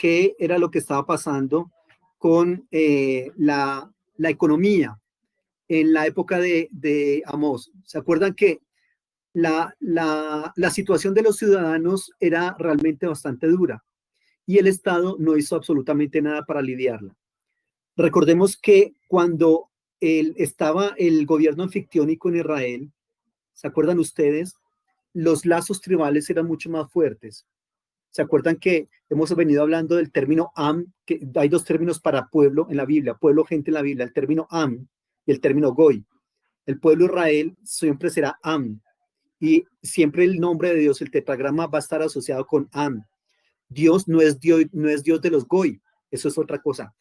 qué era lo que estaba pasando con la economía en la época de Amós. ¿Se acuerdan que la situación de los ciudadanos era realmente bastante dura y el Estado no hizo absolutamente nada para aliviarla? Recordemos que cuando estaba el gobierno anfictiónico en Israel, ¿se acuerdan ustedes? Los lazos tribales eran mucho más fuertes. ¿Se acuerdan que hemos venido hablando del término am? Que hay dos términos para pueblo en la Biblia, pueblo, gente en la Biblia, el término am y el término goy. El pueblo Israel siempre será am y siempre el nombre de Dios, el tetragrama, va a estar asociado con am. Dios no es Dios de los goy, eso es otra cosa.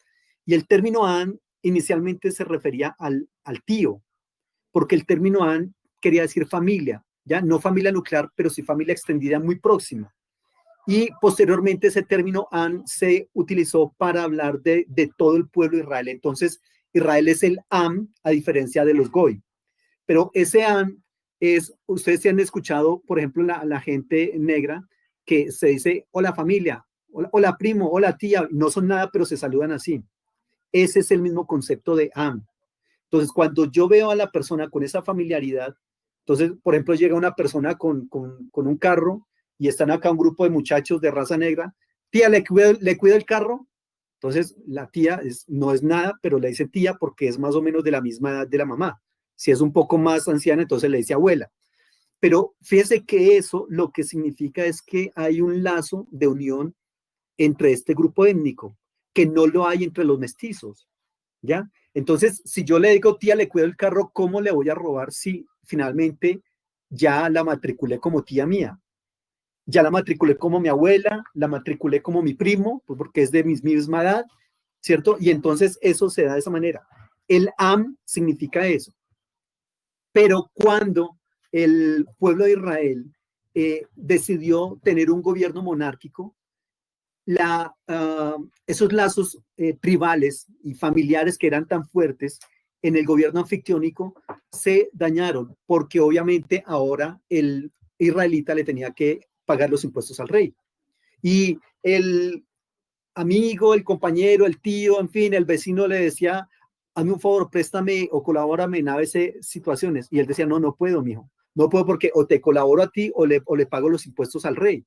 Y el término am inicialmente se refería al tío, porque el término an quería decir familia, ya no familia nuclear, pero sí familia extendida muy próxima. Y posteriormente ese término Am se utilizó para hablar de todo el pueblo de Israel. Entonces, Israel es el Am, a diferencia de los Goy. Pero ese Am es, ustedes se han escuchado, por ejemplo, la gente negra que se dice, hola familia, hola primo, hola tía, no son nada, pero se saludan así. Ese es el mismo concepto de Am. Entonces, cuando yo veo a la persona con esa familiaridad, entonces, por ejemplo, llega una persona con un carro y están acá un grupo de muchachos de raza negra, tía, ¿le cuida el carro? Entonces, la tía no es nada, pero le dice tía porque es más o menos de la misma edad de la mamá. Si es un poco más anciana, entonces le dice abuela. Pero fíjese que eso lo que significa es que hay un lazo de unión entre este grupo étnico, que no lo hay entre los mestizos. ¿Ya? Entonces, si yo le digo, tía, le cuido el carro, ¿cómo le voy a robar si finalmente ya la matriculé como tía mía? Ya la matriculé como mi abuela, la matriculé como mi primo, pues porque es de mi misma edad, ¿cierto? Y entonces eso se da de esa manera. El am significa eso. Pero cuando el pueblo de Israel decidió tener un gobierno monárquico, esos lazos tribales y familiares que eran tan fuertes en el gobierno anfictiónico se dañaron porque obviamente ahora el israelita le tenía que pagar los impuestos al rey. Y el amigo, el compañero, el tío, en fin, el vecino le decía, hazme un favor, préstame o colabórame en a veces situaciones. Y él decía, no, no puedo, mijo. No puedo porque o te colaboro a ti o le pago los impuestos al rey.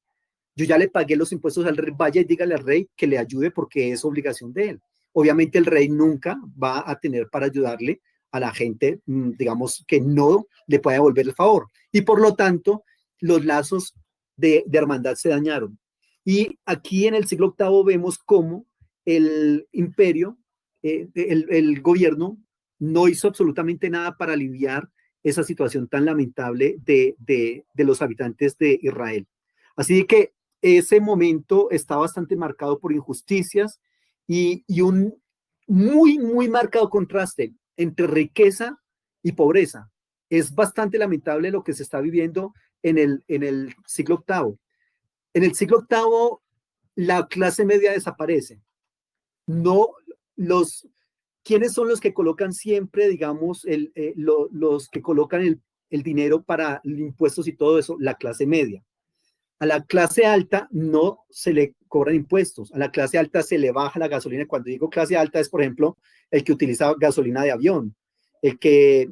Yo ya le pagué los impuestos al rey, vaya y dígale al rey que le ayude porque es obligación de él. Obviamente el rey nunca va a tener para ayudarle a la gente, digamos, que no le pueda devolver el favor. Y por lo tanto, los lazos de hermandad se dañaron. Y aquí en el siglo octavo vemos cómo el imperio, el gobierno, no hizo absolutamente nada para aliviar esa situación tan lamentable de los habitantes de Israel. Así que ese momento está bastante marcado por injusticias y un muy marcado contraste entre riqueza y pobreza. Es bastante lamentable lo que se está viviendo en el siglo octavo. En el siglo octavo, la clase media desaparece. No, los, ¿quiénes son los que colocan siempre, digamos, los que colocan el dinero para impuestos y todo eso? La clase media. A la clase alta no se le cobran impuestos, a la clase alta se le baja la gasolina. Cuando digo clase alta es, por ejemplo, el que utiliza gasolina de avión, el que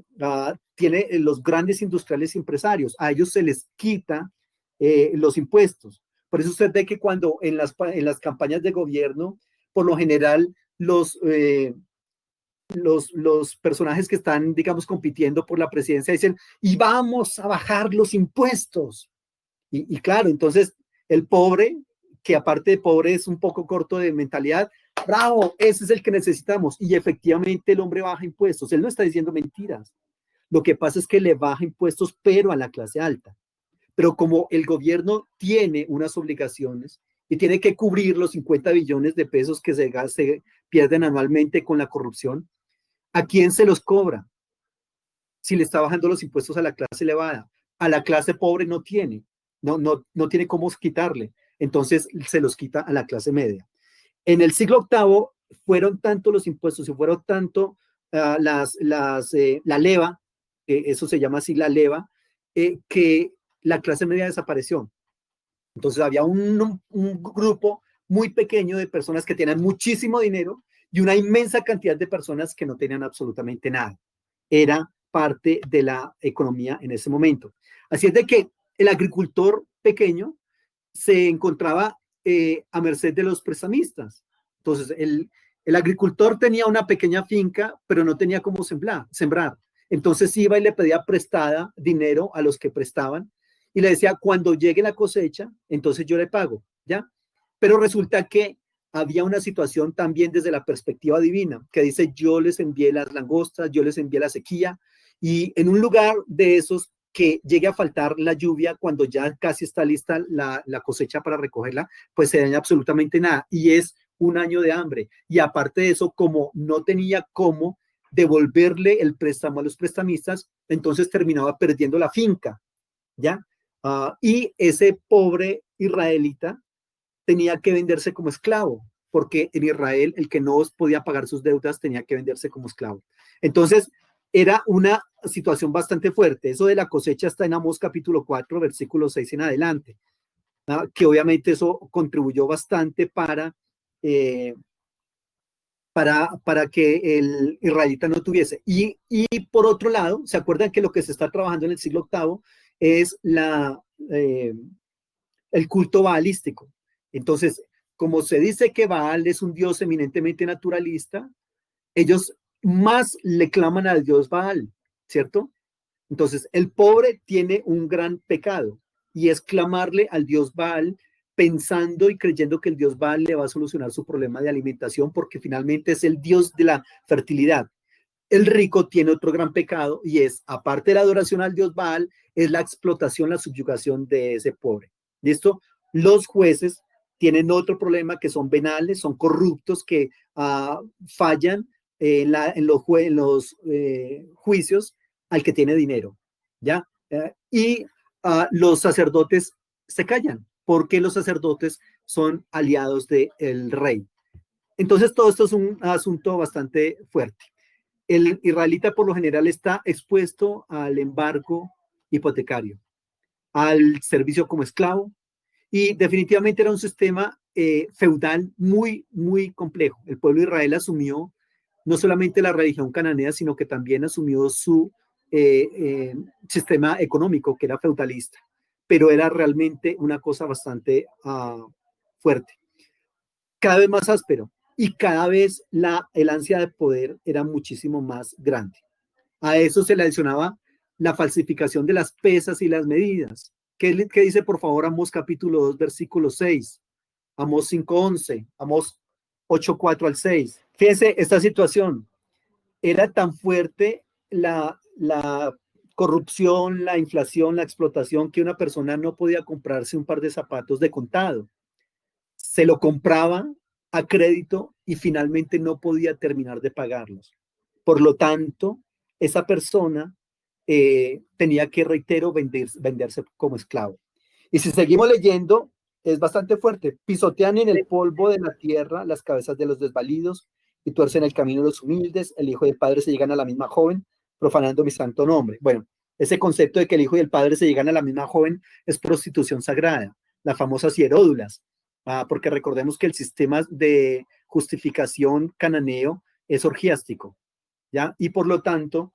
tiene los grandes industriales y empresarios, a ellos se les quita los impuestos. Por eso usted ve que cuando en las campañas de gobierno, por lo general, los personajes que están, digamos, compitiendo por la presidencia dicen, y vamos a bajar los impuestos. Y claro, entonces el pobre, que aparte de pobre es un poco corto de mentalidad, bravo, ese es el que necesitamos. Y efectivamente el hombre baja impuestos. Él no está diciendo mentiras. Lo que pasa es que le baja impuestos, pero a la clase alta. Pero como el gobierno tiene unas obligaciones y tiene que cubrir los 50 billones de pesos que se pierden anualmente con la corrupción, ¿a quién se los cobra? Si le está bajando los impuestos a la clase elevada, a la clase pobre no tiene. No tiene cómo quitarle. Entonces se los quita a la clase media. En el siglo octavo fueron tanto los impuestos y fueron tanto la leva, eso se llama así la leva, que la clase media desapareció. Entonces había un grupo muy pequeño de personas que tenían muchísimo dinero y una inmensa cantidad de personas que no tenían absolutamente nada. Era parte de la economía en ese momento. Así es de que el agricultor pequeño se encontraba a merced de los prestamistas. Entonces, el agricultor tenía una pequeña finca, pero no tenía cómo sembrar. Entonces iba y le pedía prestada dinero a los que prestaban y le decía, cuando llegue la cosecha, entonces yo le pago, ¿ya? Pero resulta que había una situación también desde la perspectiva divina, que dice, yo les envié las langostas, yo les envié la sequía, y en un lugar de esos que llegue a faltar la lluvia cuando ya casi está lista la cosecha para recogerla, pues se daña absolutamente nada. Y es un año de hambre. Y aparte de eso, como no tenía cómo devolverle el préstamo a los prestamistas, entonces terminaba perdiendo la finca, ¿ya? Y ese pobre israelita tenía que venderse como esclavo, porque en Israel el que no podía pagar sus deudas tenía que venderse como esclavo. Entonces, era una situación bastante fuerte. Eso de la cosecha está en Amós capítulo 4, versículo 6 en adelante, que obviamente eso contribuyó bastante eh, para que el israelita no tuviese. Y por otro lado, ¿se acuerdan que lo que se está trabajando en el siglo octavo es eh, el culto baalístico? Entonces, como se dice que Baal es un dios eminentemente naturalista, ellos más le claman al dios Baal, ¿cierto? Entonces, el pobre tiene un gran pecado y es clamarle al dios Baal pensando y creyendo que el dios Baal le va a solucionar su problema de alimentación porque finalmente es el dios de la fertilidad. El rico tiene otro gran pecado y es, aparte de la adoración al dios Baal, es la explotación, la subyugación de ese pobre. ¿Listo? Los jueces tienen otro problema que son venales, son corruptos que fallan en los juicios al que tiene dinero, ¿ya? Y los sacerdotes se callan porque los sacerdotes son aliados del rey. Entonces, todo esto es un asunto bastante fuerte. El israelita por lo general está expuesto al embargo hipotecario, al servicio como esclavo, y definitivamente era un sistema feudal muy, muy complejo. El pueblo de Israel asumió no solamente la religión cananea, sino que también asumió su sistema económico, que era feudalista, pero era realmente una cosa bastante fuerte, cada vez más áspero, y cada vez el ansia de poder era muchísimo más grande. A eso se le adicionaba la falsificación de las pesas y las medidas. ¿Qué dice por favor Amós capítulo 2, versículo 6? Amós 5:11, Amós 8:4 al 6. Fíjense esta situación. Era tan fuerte la corrupción, la inflación, la explotación, que una persona no podía comprarse un par de zapatos de contado. Se lo compraba a crédito y finalmente no podía terminar de pagarlos. Por lo tanto, esa persona tenía que, reitero, venderse como esclavo. Y si seguimos leyendo, es bastante fuerte. Pisotean en el polvo de la tierra las cabezas de los desvalidos y tuercen el camino de los humildes. El hijo y el padre se llegan a la misma joven, profanando mi santo nombre. Bueno, ese concepto de que el hijo y el padre se llegan a la misma joven es prostitución sagrada, las famosas hieródulas, porque recordemos que el sistema de justificación cananeo es orgiástico, ¿ya? Y por lo tanto,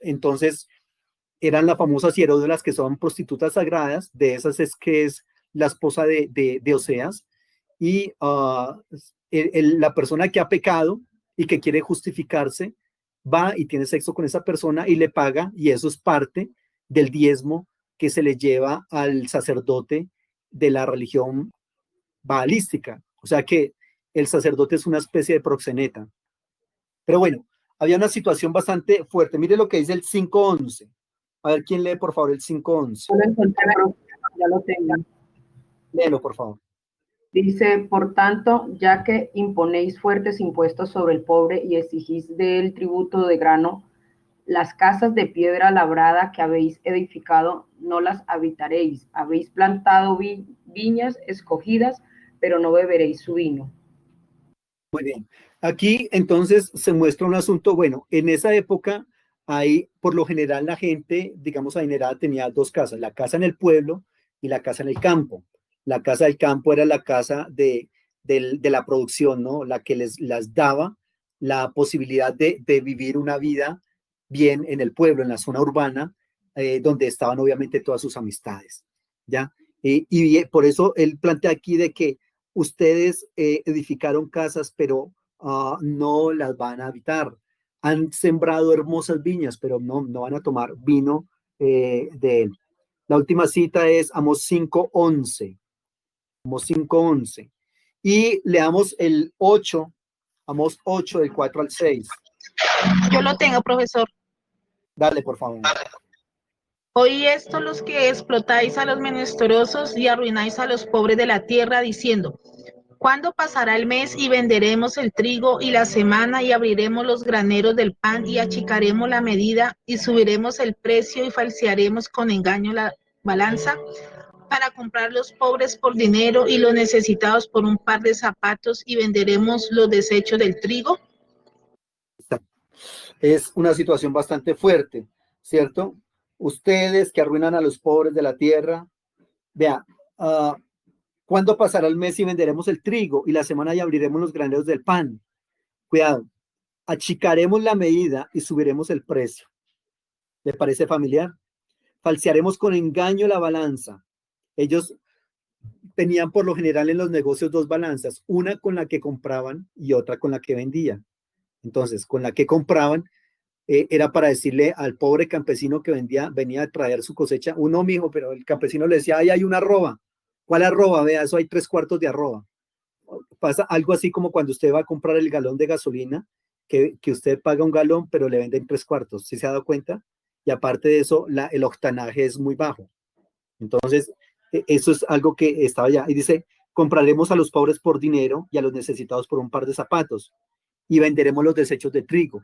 entonces eran las famosas hieródulas, que son prostitutas sagradas. De esas es que es la esposa de Oseas, y la persona que ha pecado y que quiere justificarse va y tiene sexo con esa persona y le paga, y eso es parte del diezmo que se le lleva al sacerdote de la religión baalística. O sea que el sacerdote es una especie de proxeneta. Pero bueno, había una situación bastante fuerte. Mire lo que dice el 5:11. A ver, ¿quién lee, por favor, el 5:11? No lo encontré, ya lo tengo. Léelo, por favor. Dice, por tanto, ya que imponéis fuertes impuestos sobre el pobre y exigís del tributo de grano, las casas de piedra labrada que habéis edificado no las habitaréis. Habéis plantado viñas escogidas, pero no beberéis su vino. Muy bien. Aquí entonces se muestra un asunto, bueno, en esa época, ahí por lo general la gente, digamos, adinerada tenía dos casas, la casa en el pueblo y la casa en el campo. La casa del campo era la casa de la producción, ¿no? La que las daba la posibilidad de vivir una vida bien en el pueblo, en la zona urbana, donde estaban obviamente todas sus amistades, ¿ya? Y por eso él plantea aquí de que ustedes edificaron casas, pero no las van a habitar. Han sembrado hermosas viñas, pero no van a tomar vino de él. La última cita es Amós 5:11. Amós 5:11. Y leamos el 8, Amós 8, del 4 al 6. Yo lo tengo, profesor. Dale, por favor. Oí esto los que explotáis a los menesterosos y arruináis a los pobres de la tierra, diciendo, ¿cuándo pasará el mes y venderemos el trigo y la semana y abriremos los graneros del pan y achicaremos la medida y subiremos el precio y falsearemos con engaño la balanza para comprar los pobres por dinero y los necesitados por un par de zapatos y venderemos los desechos del trigo? Es una situación bastante fuerte, ¿cierto? Ustedes que arruinan a los pobres de la tierra, vea, ¿cuándo pasará el mes y venderemos el trigo y la semana y abriremos los graneros del pan? Cuidado, achicaremos la medida y subiremos el precio. ¿Le parece familiar? Falsearemos con engaño la balanza. Ellos tenían por lo general en los negocios dos balanzas, una con la que compraban y otra con la que vendían. Entonces, con la que compraban era para decirle al pobre campesino que venía a traer su cosecha, uno mijo, pero el campesino le decía, ahí hay una arroba. ¿Cuál arroba? Vea, eso hay 3/4 de arroba. Pasa algo así como cuando usted va a comprar el galón de gasolina, que usted paga un galón, pero le venden 3/4. ¿Sí se ha dado cuenta? Y aparte de eso, el octanaje es muy bajo. Entonces, eso es algo que estaba allá. Y dice, compraremos a los pobres por dinero y a los necesitados por un par de zapatos y venderemos los desechos de trigo.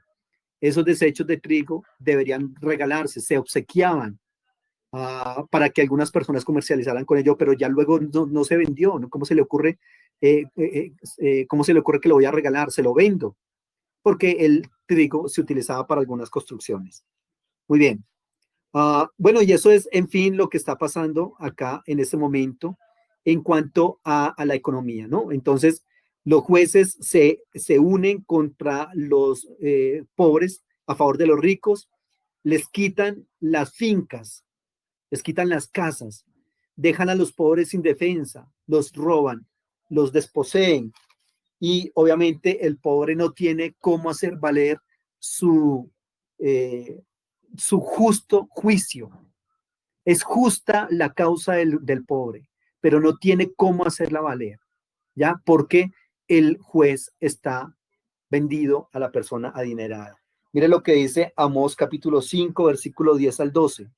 Esos desechos de trigo deberían regalarse, se obsequiaban para que algunas personas comercializaran con ello, pero ya luego no se vendió, ¿no? ¿Cómo se le ocurre? ¿Cómo se le ocurre que lo voy a regalar? Se lo vendo, porque el trigo se utilizaba para algunas construcciones. Muy bien. Bueno, y eso es, en fin, lo que está pasando acá en este momento en cuanto a la economía, ¿no? Entonces, los jueces se unen contra los pobres a favor de los ricos, les quitan las fincas, les quitan las casas, dejan a los pobres sin defensa, los roban, los desposeen y obviamente el pobre no tiene cómo hacer valer su, su justo juicio. Es justa la causa del pobre, pero no tiene cómo hacerla valer, ¿ya? Porque el juez está vendido a la persona adinerada. Mire lo que dice Amós capítulo 5, versículo 10 al 12.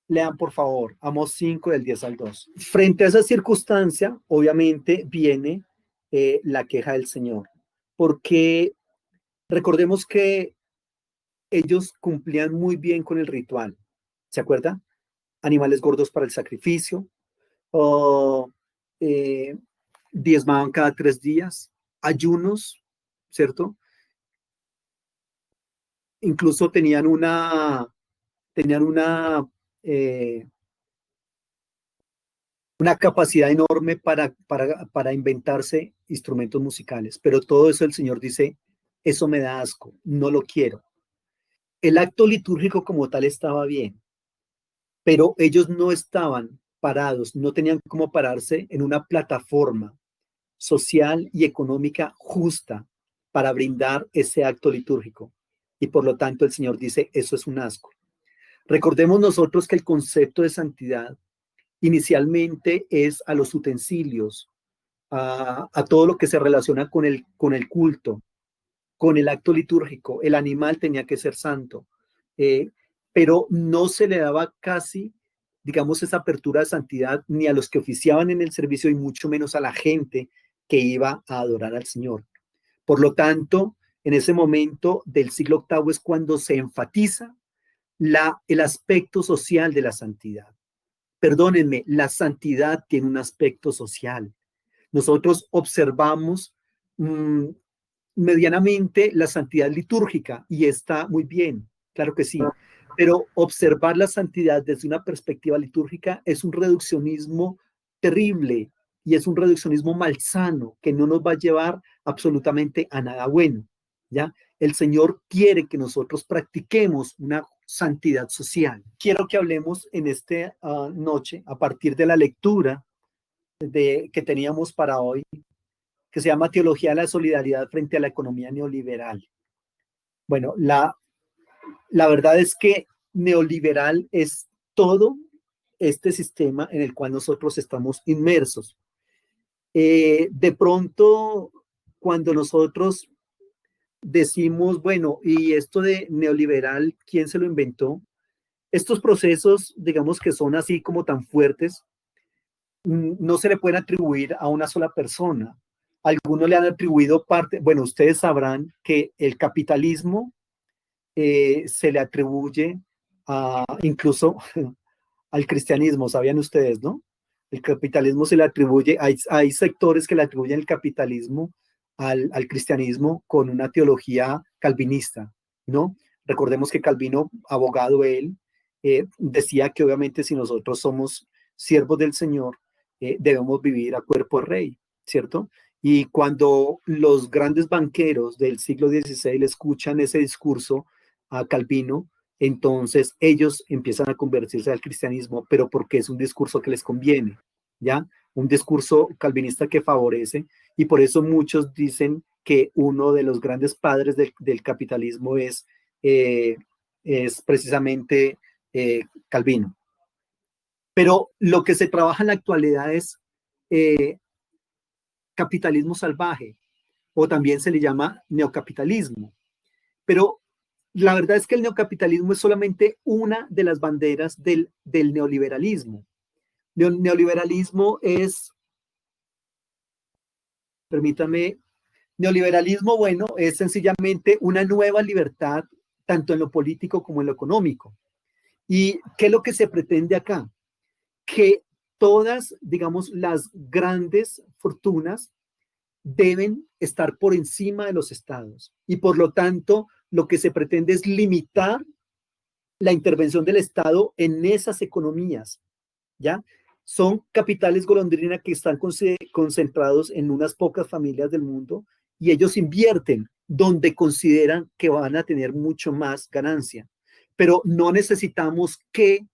Lean, por favor, Amós 5, del 10 al 12. Frente a esa circunstancia, obviamente, viene la queja del Señor, porque recordemos que ellos cumplían muy bien con el ritual. ¿Se acuerdan? Animales gordos para el sacrificio, o diezmaban cada 3 días, ayunos, ¿cierto? Incluso tenían una capacidad enorme para inventarse instrumentos musicales, pero todo eso el Señor dice, eso me da asco, no lo quiero. El acto litúrgico como tal estaba bien, pero ellos no estaban parados, no tenían cómo pararse en una plataforma social y económica justa para brindar ese acto litúrgico. Y por lo tanto el Señor dice, eso es un asco. Recordemos nosotros que el concepto de santidad inicialmente es a los utensilios, a todo lo que se relaciona con el culto, con el acto litúrgico. El animal tenía que ser santo, pero no se le daba casi, digamos, esa apertura de santidad ni a los que oficiaban en el servicio y mucho menos a la gente que iba a adorar al Señor. Por lo tanto, en ese momento del siglo VIII es cuando se enfatiza el aspecto social de la santidad. Perdónenme, la santidad tiene un aspecto social. Nosotros observamos medianamente la santidad litúrgica y está muy bien, claro que sí, pero observar la santidad desde una perspectiva litúrgica es un reduccionismo terrible y es un reduccionismo malsano que no nos va a llevar absolutamente a nada bueno, ¿ya? El Señor quiere que nosotros practiquemos una santidad social. Quiero que hablemos en esta noche, a partir de la lectura que teníamos para hoy, que se llama Teología de la Solidaridad frente a la economía neoliberal. Bueno, la verdad es que neoliberal es todo este sistema en el cual nosotros estamos inmersos. De pronto, cuando nosotros decimos, bueno, y esto de neoliberal, ¿quién se lo inventó? Estos procesos, digamos que son así como tan fuertes, no se le pueden atribuir a una sola persona. Algunos le han atribuido parte, bueno, ustedes sabrán que el capitalismo se le atribuye incluso al cristianismo, ¿sabían ustedes, no? El capitalismo se le atribuye, hay sectores que le atribuyen el capitalismo al cristianismo con una teología calvinista, ¿no? Recordemos que Calvino, abogado él, decía que obviamente si nosotros somos siervos del Señor, debemos vivir a cuerpo de rey, ¿cierto? Y cuando los grandes banqueros del siglo XVI le escuchan ese discurso a Calvino, entonces ellos empiezan a convertirse al cristianismo, pero porque es un discurso que les conviene, ¿ya? Un discurso calvinista que favorece, y por eso muchos dicen que uno de los grandes padres del capitalismo es precisamente Calvino. Pero lo que se trabaja en la actualidad es capitalismo salvaje, o también se le llama neocapitalismo. Pero la verdad es que el neocapitalismo es solamente una de las banderas del neoliberalismo. El neoliberalismo es, permítame, neoliberalismo, bueno, es sencillamente una nueva libertad, tanto en lo político como en lo económico. ¿Y qué es lo que se pretende acá? Que todas, digamos, las grandes fortunas deben estar por encima de los estados, y por lo tanto lo que se pretende es limitar la intervención del Estado en esas economías, ¿ya? Son capitales golondrina que están concentrados en unas pocas familias del mundo, y ellos invierten donde consideran que van a tener mucho más ganancia. Pero no necesitamos que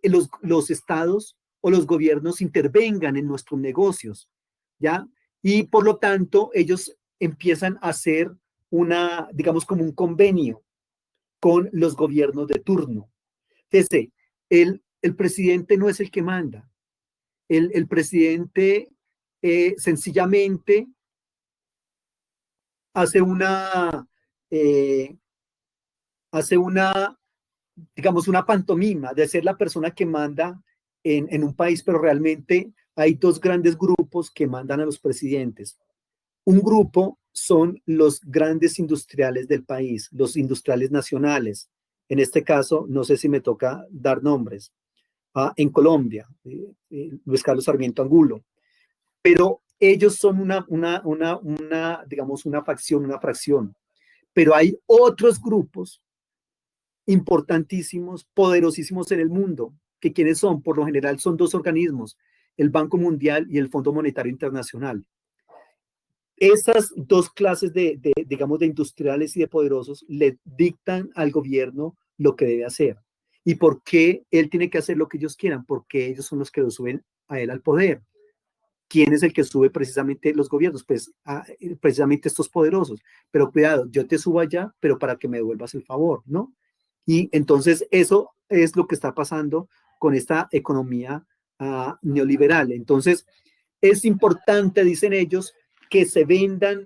los estados o los gobiernos intervengan en nuestros negocios, ¿ya? Y por lo tanto, ellos empiezan a hacer digamos, como un convenio con los gobiernos de turno. Fíjese, el presidente no es el que manda. El presidente sencillamente hace eh, digamos, una pantomima de ser la persona que manda en un país, pero realmente hay dos grandes grupos que mandan a los presidentes. Un grupo son los grandes industriales del país, los industriales nacionales. En este caso, no sé si me toca dar nombres. En Colombia, Luis Carlos Sarmiento Angulo. Pero ellos son digamos, una facción, una fracción. Pero hay otros grupos importantísimos, poderosísimos en el mundo, que quienes son, por lo general, son dos organismos, el Banco Mundial y el Fondo Monetario Internacional. Esas dos clases digamos, de industriales y de poderosos le dictan al gobierno lo que debe hacer. ¿Y por qué él tiene que hacer lo que ellos quieran? Porque ellos son los que lo suben a él al poder. ¿Quién es el que sube precisamente los gobiernos? Pues precisamente estos poderosos. Pero cuidado, yo te subo allá, pero para que me devuelvas el favor, ¿no? Y entonces eso es lo que está pasando con esta economía neoliberal. Entonces es importante, dicen ellos, que se vendan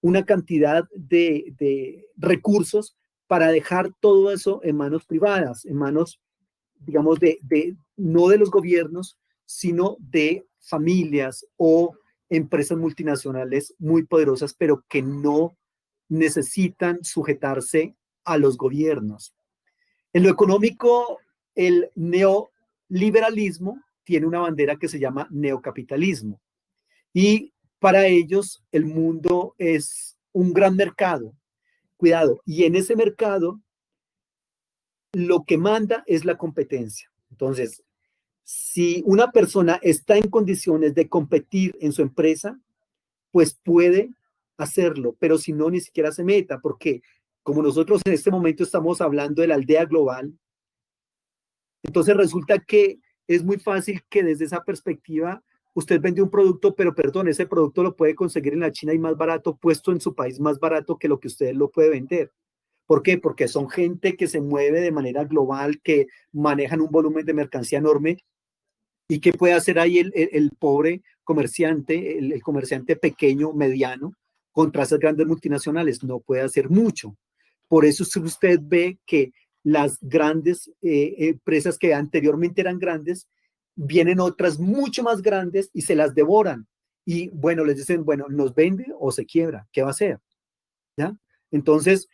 una cantidad de recursos para dejar todo eso en manos privadas, en manos, digamos, no de los gobiernos, sino de familias o empresas multinacionales muy poderosas, pero que no necesitan sujetarse a los gobiernos. En lo económico, el neoliberalismo tiene una bandera que se llama neocapitalismo. Y para ellos el mundo es un gran mercado. Cuidado, y en ese mercado lo que manda es la competencia. Entonces, Si una persona está en condiciones de competir en su empresa, pues puede hacerlo, pero si no, ni siquiera se meta, porque como nosotros en este momento estamos hablando de la aldea global, entonces resulta que es muy fácil que desde esa perspectiva usted vende un producto, pero perdón, ese producto lo puede conseguir en la China y más barato, puesto en su país más barato que lo que usted lo puede vender. ¿Por qué? Porque son gente que se mueve de manera global, que manejan un volumen de mercancía enorme. ¿Y qué puede hacer ahí el pobre comerciante, el comerciante pequeño, mediano, contra esas grandes multinacionales? No puede hacer mucho. Por eso si usted ve que las grandes empresas que anteriormente eran grandes, vienen otras mucho más grandes y se las devoran. Y bueno, les dicen, bueno, ¿nos vende o se quiebra? ¿Qué va a hacer? ¿Ya? Entonces,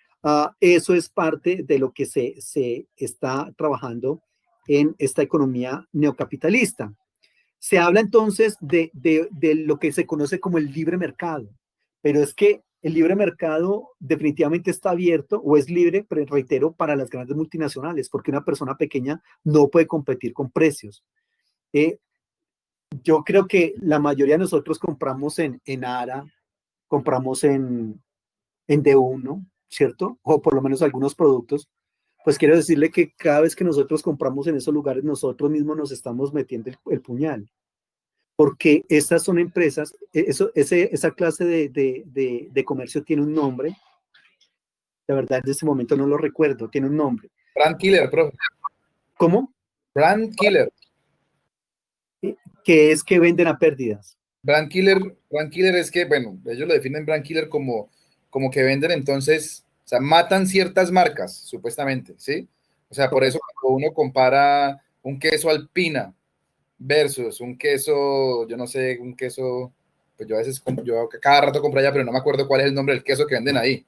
eso es parte de lo que se está trabajando en esta economía neocapitalista. Se habla entonces de lo que se conoce como el libre mercado, pero es que el libre mercado definitivamente está abierto o es libre, pero reitero, para las grandes multinacionales, porque una persona pequeña no puede competir con precios. Eh, yo creo que la mayoría de nosotros compramos en ARA, compramos en D1, ¿cierto? O por lo menos algunos productos. Pues quiero decirle que cada vez que nosotros compramos en esos lugares, nosotros mismos nos estamos metiendo el puñal, porque estas son empresas, esa clase de comercio tiene un nombre, la verdad en este momento no lo recuerdo, tiene un nombre. Brand killer, profe. ¿Cómo? Brand killer. Que es que venden a pérdidas. Brand killer es que, bueno, ellos lo definen brand killer como que venden entonces, o sea, matan ciertas marcas, supuestamente, ¿sí? O sea, por eso cuando uno compara un queso Alpina versus un queso, yo no sé, un queso, pues yo a veces, yo cada rato compro allá, pero no me acuerdo cuál es el nombre del queso que venden ahí.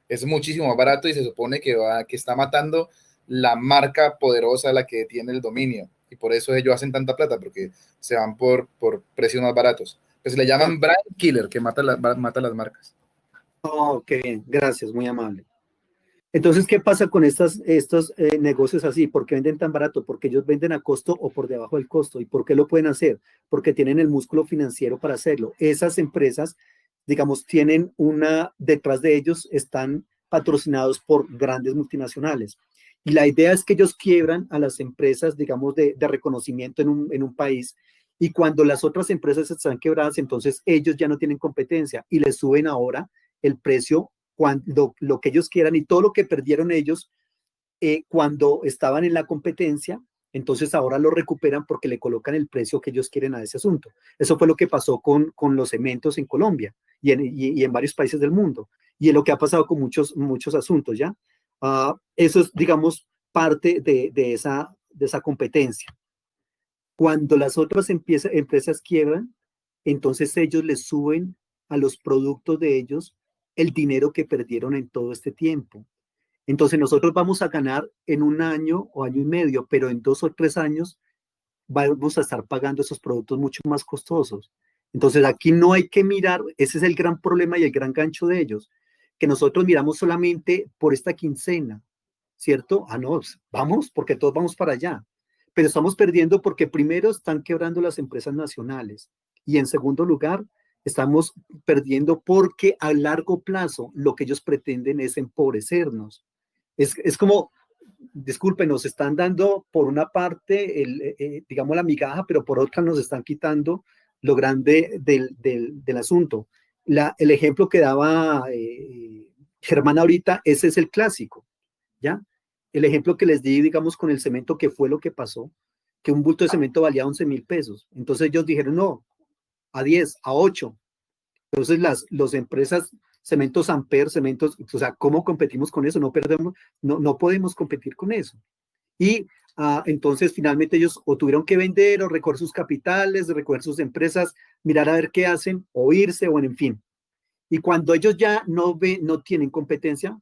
Es muchísimo más barato y se supone que está matando la marca poderosa, la que tiene el dominio. Y por eso ellos hacen tanta plata, porque se van por precios más baratos. Pues le llaman brand killer, que mata las marcas. Oh, qué bien, gracias, muy amable. Entonces, ¿qué pasa con estos negocios así? ¿Por qué venden tan barato? Porque ellos venden a costo o por debajo del costo. ¿Y por qué lo pueden hacer? Porque tienen el músculo financiero para hacerlo. Esas empresas, digamos, detrás de ellos están patrocinados por grandes multinacionales. Y la idea es que ellos quiebran a las empresas, digamos, de reconocimiento en un país. Y cuando las otras empresas están quebradas, entonces ellos ya no tienen competencia y les suben ahora el precio cuando lo que ellos quieran y todo lo que perdieron ellos cuando estaban en la competencia, entonces ahora lo recuperan porque le colocan el precio que ellos quieren a ese asunto. Eso fue lo que pasó con los cementos en Colombia y en varios países del mundo. Y es lo que ha pasado con muchos asuntos, ¿ya? Eso es, digamos, parte de esa competencia. Cuando las otras empresas quiebran, entonces ellos les suben a los productos de ellos el dinero que perdieron en todo este tiempo. Entonces nosotros vamos a ganar en un año o año y medio, pero en 2 o 3 años vamos a estar pagando esos productos mucho más costosos. Entonces aquí no hay que mirar, ese es el gran problema y el gran gancho de ellos, que nosotros miramos solamente por esta quincena, ¿cierto? No, vamos, porque todos vamos para allá. Pero estamos perdiendo porque primero están quebrando las empresas nacionales y en segundo lugar estamos perdiendo porque a largo plazo lo que ellos pretenden es empobrecernos. Es como, disculpen, nos están dando por una parte, digamos, la migaja, pero por otra nos están quitando lo grande del asunto. El ejemplo que daba Germán ahorita, ese es el clásico, ¿ya? El ejemplo que les di, digamos, con el cemento, que fue lo que pasó, que un bulto de cemento valía 11,000 pesos. Entonces ellos dijeron, no, a 10, a 8. Entonces las empresas, Cementos Amper, Cementos, o sea, ¿cómo competimos con eso? No podemos competir con eso. Y entonces finalmente ellos o tuvieron que vender o recoger sus capitales, recoger sus empresas, mirar a ver qué hacen, o irse, o en fin. Y cuando ellos ya no tienen competencia,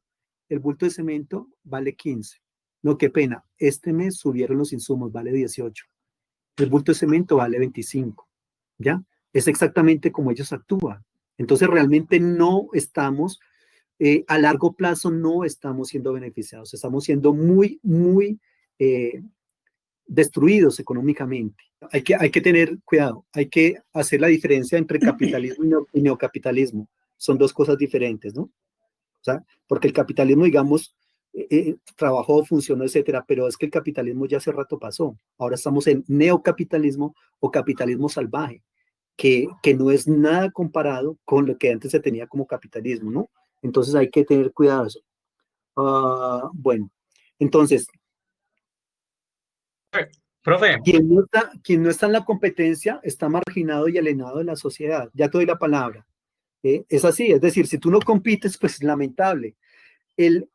el bulto de cemento vale 15. No, qué pena. Este mes subieron los insumos, vale 18. El bulto de cemento vale 25. ¿Ya? Es exactamente como ellos actúan. Entonces realmente no estamos, a largo plazo no estamos siendo beneficiados. Estamos siendo muy destruidos económicamente. Hay que tener cuidado, hay que hacer la diferencia entre capitalismo y neocapitalismo. Son dos cosas diferentes, ¿no? O sea, porque el capitalismo, digamos, trabajó, funcionó, etcétera, pero es que el capitalismo ya hace rato pasó. Ahora estamos en neocapitalismo o capitalismo salvaje, que no es nada comparado con lo que antes se tenía como capitalismo, ¿no? Entonces hay que tener cuidado de eso. Bueno, entonces, Profe, quien no está en la competencia está marginado y alienado de la sociedad. Ya te doy la palabra. Es así, es decir, si tú no compites, pues es lamentable. El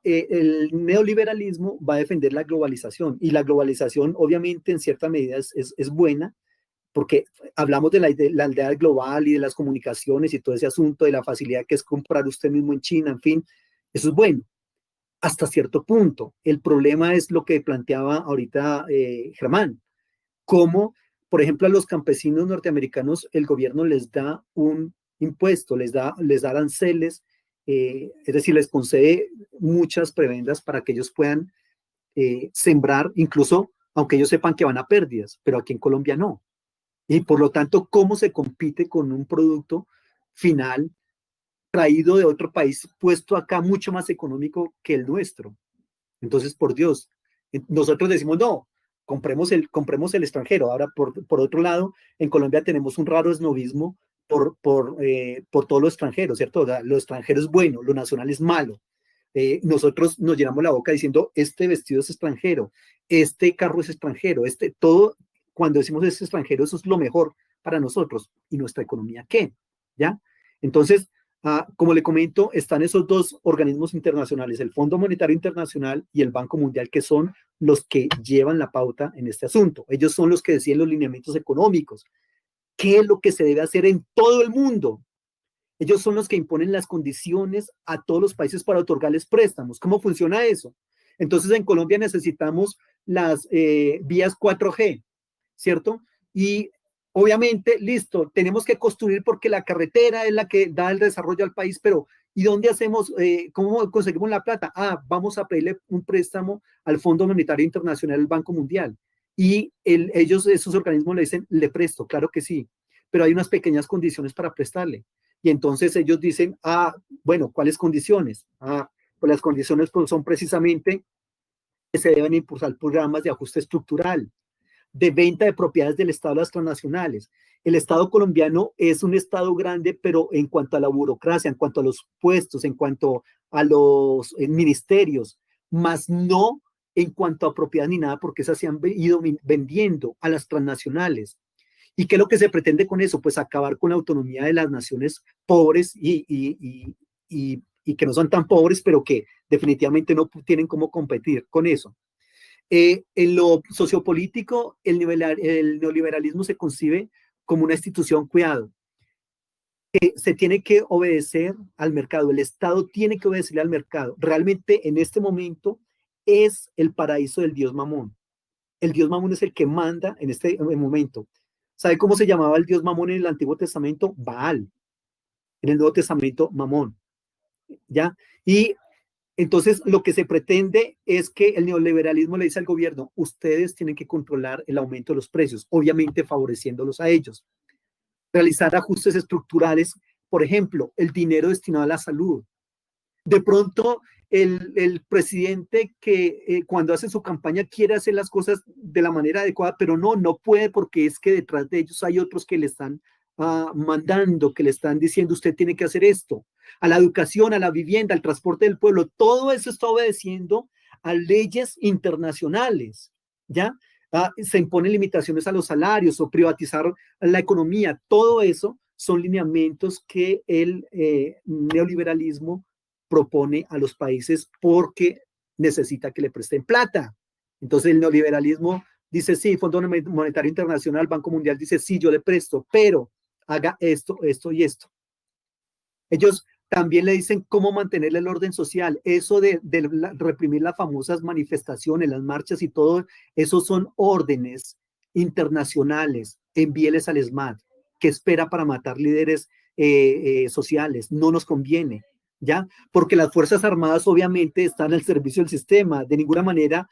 neoliberalismo va a defender la globalización y la globalización obviamente en cierta medida es buena porque hablamos de la aldea global y de las comunicaciones y todo ese asunto de la facilidad que es comprar usted mismo en China, en fin, eso es bueno hasta cierto punto. El problema es lo que planteaba ahorita Germán, cómo, por ejemplo, a los campesinos norteamericanos el gobierno les da un impuesto, les da aranceles, es decir, les concede muchas prebendas para que ellos puedan sembrar, incluso aunque ellos sepan que van a pérdidas, pero aquí en Colombia no. Y por lo tanto, ¿cómo se compite con un producto final traído de otro país, puesto acá mucho más económico que el nuestro? Entonces, por Dios, nosotros decimos, no, compremos el extranjero. Ahora, por otro lado, en Colombia tenemos un raro esnovismo por todo lo extranjero, ¿cierto? O sea, lo extranjero es bueno, lo nacional es malo. Nosotros nos llenamos la boca diciendo, este vestido es extranjero, este carro es extranjero, todo, cuando decimos es extranjero, eso es lo mejor para nosotros. ¿Y nuestra economía qué? ¿Ya? Entonces, como le comento, están esos dos organismos internacionales, el Fondo Monetario Internacional y el Banco Mundial, que son los que llevan la pauta en este asunto. Ellos son los que deciden los lineamientos económicos. ¿Qué es lo que se debe hacer en todo el mundo? Ellos son los que imponen las condiciones a todos los países para otorgarles préstamos. ¿Cómo funciona eso? Entonces, en Colombia necesitamos las vías 4G, ¿cierto? Y obviamente, listo, tenemos que construir porque la carretera es la que da el desarrollo al país, pero ¿y dónde hacemos, cómo conseguimos la plata? Vamos a pedirle un préstamo al Fondo Monetario Internacional, al Banco Mundial. Y esos organismos le dicen, le presto, claro que sí, pero hay unas pequeñas condiciones para prestarle. Y entonces ellos dicen, bueno, ¿cuáles condiciones? Pues las condiciones pues, son precisamente que se deben impulsar programas de ajuste estructural, de venta de propiedades del Estado a las transnacionales. El Estado colombiano es un Estado grande, pero en cuanto a la burocracia, en cuanto a los puestos, en cuanto a los ministerios, más no en cuanto a propiedad ni nada, porque esas se han ido vendiendo a las transnacionales. ¿Y qué es lo que se pretende con eso? Pues acabar con la autonomía de las naciones pobres y que no son tan pobres, pero que definitivamente no tienen cómo competir con eso. En lo sociopolítico, el neoliberalismo se concibe como una institución, cuidado, que se tiene que obedecer al mercado, el Estado tiene que obedecerle al mercado. Realmente en este momento es el paraíso del dios Mamón. El dios Mamón es el que manda en este momento. ¿Sabe cómo se llamaba el dios Mamón en el Antiguo Testamento? Baal. En el Nuevo Testamento, Mamón. ¿Ya? Y entonces lo que se pretende es que el neoliberalismo le dice al gobierno, ustedes tienen que controlar el aumento de los precios, obviamente favoreciéndolos a ellos. Realizar ajustes estructurales, por ejemplo, el dinero destinado a la salud. De pronto, el presidente que cuando hace su campaña quiere hacer las cosas de la manera adecuada, pero no puede porque es que detrás de ellos hay otros que le están mandando, que le están diciendo usted tiene que hacer esto. A la educación, a la vivienda, al transporte del pueblo, todo eso está obedeciendo a leyes internacionales, ¿ya? Se imponen limitaciones a los salarios o privatizar la economía, todo eso son lineamientos que el neoliberalismo propone a los países porque necesita que le presten plata. Entonces el neoliberalismo dice, sí, Fondo Monetario Internacional, Banco Mundial dice, sí, yo le presto, pero haga esto, esto y esto. Ellos también le dicen cómo mantener el orden social. Eso de reprimir las famosas manifestaciones, las marchas y todo, esos son órdenes internacionales. Envíeles al ESMAD, que espera para matar líderes sociales. No nos conviene. ¿Ya? Porque las Fuerzas Armadas obviamente están al servicio del sistema. De ninguna manera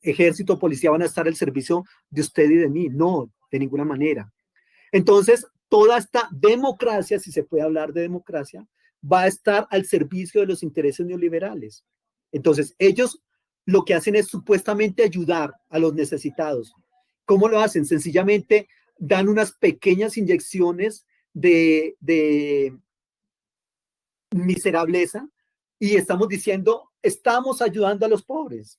ejército, policía van a estar al servicio de usted y de mí. No, de ninguna manera. Entonces, toda esta democracia, si se puede hablar de democracia, va a estar al servicio de los intereses neoliberales. Entonces, ellos lo que hacen es supuestamente ayudar a los necesitados. ¿Cómo lo hacen? Sencillamente dan unas pequeñas inyecciones de miserableza y estamos diciendo, estamos ayudando a los pobres.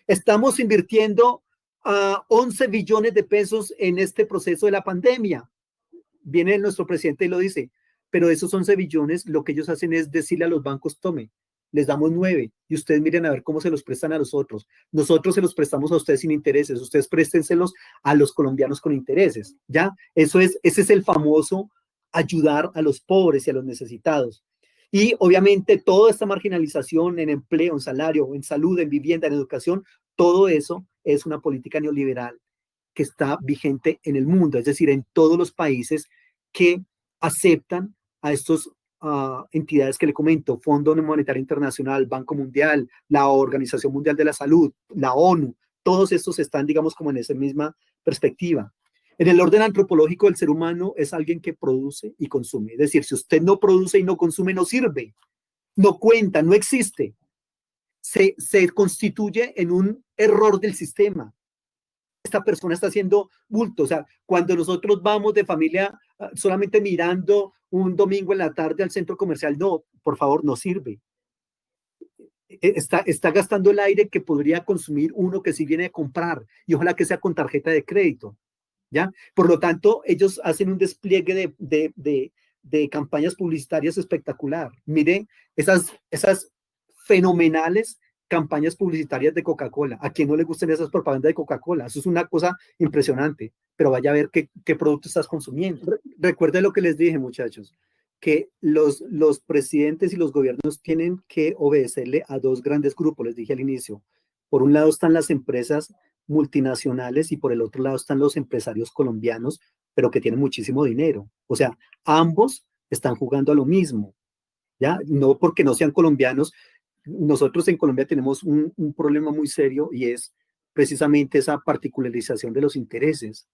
Estamos invirtiendo 11 billones de pesos en este proceso de la pandemia. Viene nuestro presidente y lo dice, pero esos 11 billones lo que ellos hacen es decirle a los bancos, tome, les damos 9 y ustedes miren a ver cómo se los prestan a los otros. Nosotros se los prestamos a ustedes sin intereses, ustedes préstenselos a los colombianos con intereses, ¿ya? Ese es el famoso ayudar a los pobres y a los necesitados. Y obviamente toda esta marginalización en empleo, en salario, en salud, en vivienda, en educación, todo eso es una política neoliberal que está vigente en el mundo, es decir, en todos los países que aceptan a estos entidades que le comento, Fondo Monetario Internacional, Banco Mundial, la Organización Mundial de la Salud, la ONU, todos estos están, digamos, como en esa misma perspectiva. En el orden antropológico, el ser humano es alguien que produce y consume. Es decir, si usted no produce y no consume, no sirve, no cuenta, no existe. Se constituye en un error del sistema. Esta persona está haciendo bulto. O sea, cuando nosotros vamos de familia solamente mirando un domingo en la tarde al centro comercial, no, por favor, no sirve. Está gastando el aire que podría consumir uno que sí viene a comprar y ojalá que sea con tarjeta de crédito. ¿Ya? Por lo tanto, ellos hacen un despliegue de campañas publicitarias espectacular. Mire esas fenomenales campañas publicitarias de Coca-Cola. ¿A quién no le gustan esas propagandas de Coca-Cola? Eso es una cosa impresionante, pero vaya a ver qué producto estás consumiendo. Recuerde lo que les dije, muchachos, que los presidentes y los gobiernos tienen que obedecerle a dos grandes grupos, les dije al inicio. Por un lado están las empresas multinacionales y por el otro lado están los empresarios colombianos, pero que tienen muchísimo dinero. O sea, ambos están jugando a lo mismo, ¿ya? No porque no sean colombianos. Nosotros en Colombia tenemos un problema muy serio y es precisamente esa particularización de los intereses.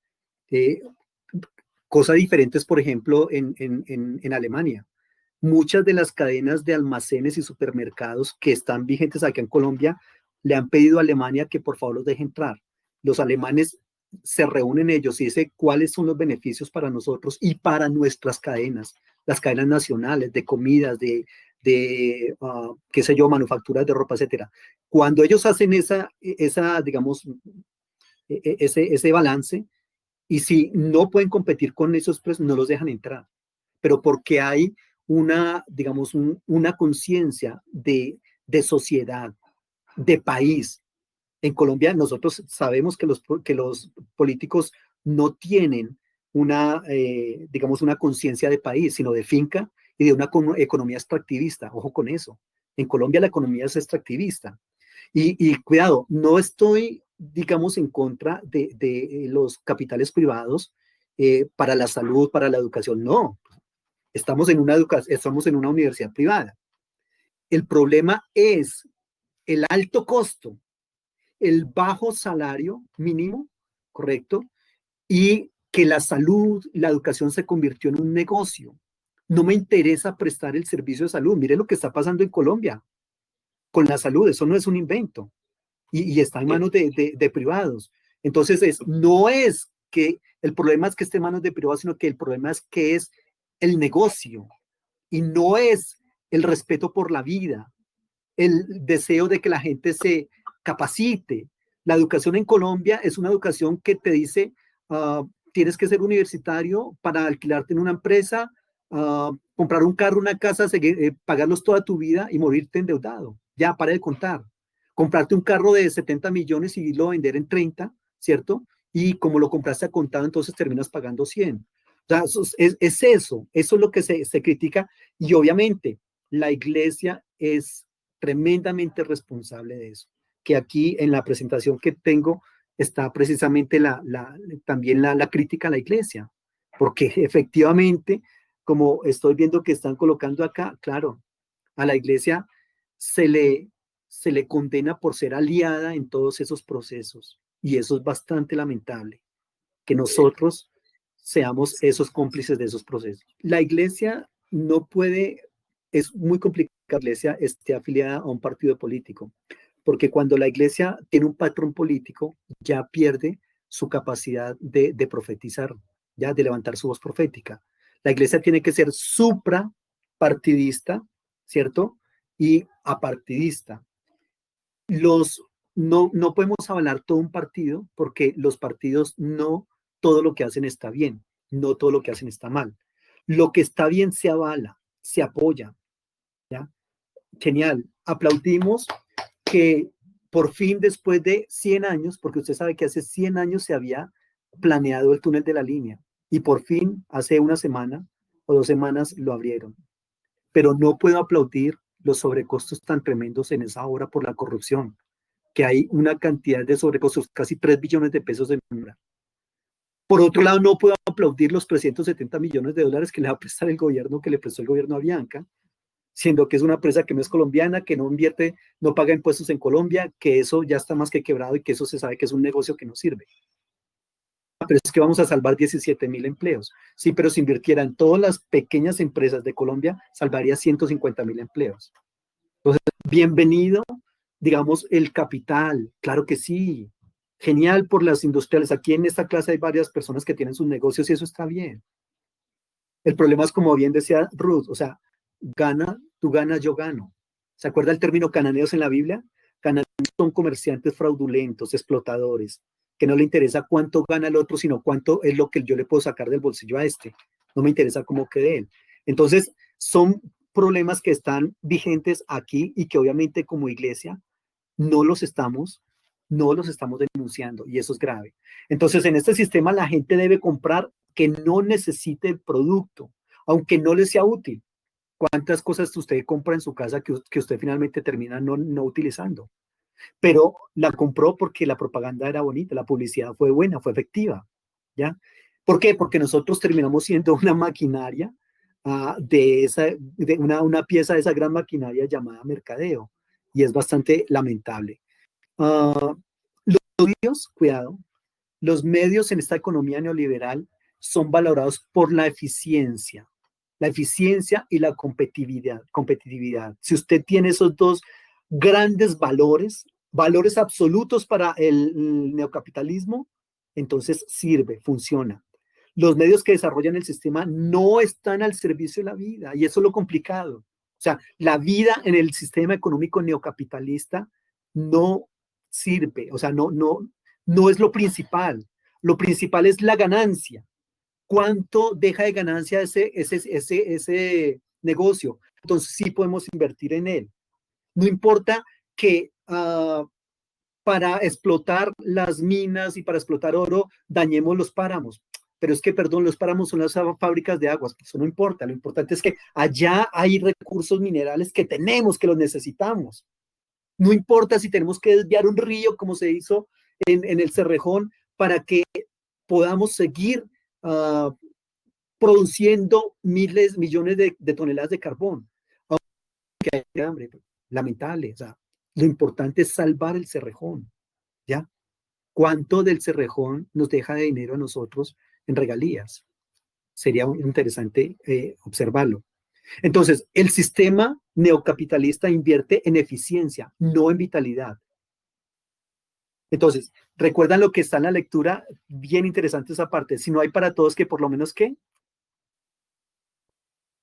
Cosas diferentes, por ejemplo, en Alemania. Muchas de las cadenas de almacenes y supermercados que están vigentes acá en Colombia le han pedido a Alemania que por favor los deje entrar. Los alemanes se reúnen ellos y dicen cuáles son los beneficios para nosotros y para nuestras cadenas, las cadenas nacionales de comidas, qué sé yo, manufacturas de ropa, etcétera. Cuando ellos hacen digamos, ese balance, y si no pueden competir con esos precios, no los dejan entrar. Pero porque hay digamos, una conciencia de sociedad, de país. En Colombia nosotros sabemos que los políticos no tienen digamos, una conciencia de país, sino de finca y de una economía extractivista. Ojo con eso. En Colombia la economía es extractivista. Y cuidado, no estoy, digamos, en contra de los capitales privados para la salud, para la educación. No, estamos en una universidad privada. El problema es el alto costo, el bajo salario mínimo, ¿correcto? Y que la salud y la educación se convirtió en un negocio. No me interesa prestar el servicio de salud. Mire lo que está pasando en Colombia con la salud. Eso no es un invento. Y está en manos de privados. Entonces, no es que el problema es que esté en manos de privados, sino que el problema es que es el negocio y no es el respeto por la vida, el deseo de que la gente se capacite. La educación en Colombia es una educación que te dice, tienes que ser universitario para alquilarte en una empresa, comprar un carro, una casa, pagarlos toda tu vida y morirte endeudado. Ya, para de contar. Comprarte un carro de 70 millones y irlo a vender en 30, ¿cierto? Y como lo compraste a contado, entonces terminas pagando 100. O sea, eso es lo que se critica y obviamente la iglesia es tremendamente responsable de eso. Que aquí en la presentación que tengo está precisamente también la crítica a la iglesia, porque efectivamente, como estoy viendo que están colocando acá, claro, a la iglesia se se le condena por ser aliada en todos esos procesos. Y eso es bastante lamentable, que nosotros seamos esos cómplices de esos procesos. La iglesia no puede, es muy complicado que la iglesia esté afiliada a un partido político, porque cuando la iglesia tiene un patrón político, ya pierde su capacidad de profetizar, ya de levantar su voz profética. La iglesia tiene que ser suprapartidista, ¿cierto? Y apartidista. No podemos avalar todo un partido porque los partidos no todo lo que hacen está bien, no todo lo que hacen está mal. Lo que está bien se avala, se apoya, ¿ya? Genial. Aplaudimos que por fin después de 100 años, porque usted sabe que hace 100 años se había planeado el túnel de la línea y por fin hace una semana o 2 semanas lo abrieron. Pero no puedo aplaudir los sobrecostos tan tremendos en esa obra por la corrupción, que hay una cantidad de sobrecostos, casi 3 billones de pesos en obra. Por otro lado, no puedo aplaudir los 370 millones de dólares que le va a prestar el gobierno, que le prestó el gobierno a Bianca, siendo que es una empresa que no es colombiana, que no invierte, no paga impuestos en Colombia, que eso ya está más que quebrado y que eso se sabe que es un negocio que no sirve. Pero es que vamos a salvar 17,000 empleos. Sí, pero si invirtiera en todas las pequeñas empresas de Colombia, salvaría 150,000 empleos. Entonces, bienvenido, digamos, el capital. Claro que sí. Genial por las industriales. Aquí en esta clase hay varias personas que tienen sus negocios y eso está bien. El problema es, como bien decía Ruth, o sea, gana, tú ganas, yo gano. ¿Se acuerda el término cananeos en la Biblia? Cananeos son comerciantes fraudulentos, explotadores, que no le interesa cuánto gana el otro, sino cuánto es lo que yo le puedo sacar del bolsillo a este. No me interesa cómo quede él. Entonces, son problemas que están vigentes aquí y que obviamente como iglesia no los estamos denunciando y eso es grave. Entonces, en este sistema la gente debe comprar que no necesite el producto, aunque no le sea útil. ¿Cuántas cosas usted compra en su casa que usted finalmente termina no utilizando? Pero la compró porque la propaganda era bonita, la publicidad fue buena, fue efectiva, ¿ya? ¿Por qué? Porque nosotros terminamos siendo una maquinaria de una pieza de esa gran maquinaria llamada mercadeo, y es bastante lamentable. Los medios, cuidado, los medios en esta economía neoliberal son valorados por la eficiencia y la competitividad. Si usted tiene esos dos grandes valores absolutos para el neocapitalismo, entonces sirve, funciona. Los medios que desarrollan el sistema no están al servicio de la vida y eso es lo complicado. O sea, la vida en el sistema económico neocapitalista no sirve, o sea, no es lo principal. Lo principal es la ganancia. ¿Cuánto deja de ganancia ese negocio? Entonces sí podemos invertir en él. No importa que para explotar las minas y para explotar oro dañemos los páramos. Pero es que, perdón, los páramos son las fábricas de aguas. Eso no importa. Lo importante es que allá hay recursos minerales que tenemos, que los necesitamos. No importa si tenemos que desviar un río, como se hizo en el Cerrejón, para que podamos seguir produciendo millones de toneladas de carbón. Aunque hay hambre, lamentable. O sea, lo importante es salvar el Cerrejón, ¿ya? ¿Cuánto del Cerrejón nos deja de dinero a nosotros en regalías? Sería interesante observarlo. Entonces, el sistema neocapitalista invierte en eficiencia, no en vitalidad. Entonces, recuerdan lo que está en la lectura, bien interesante esa parte. Si no hay para todos, que por lo menos ¿qué?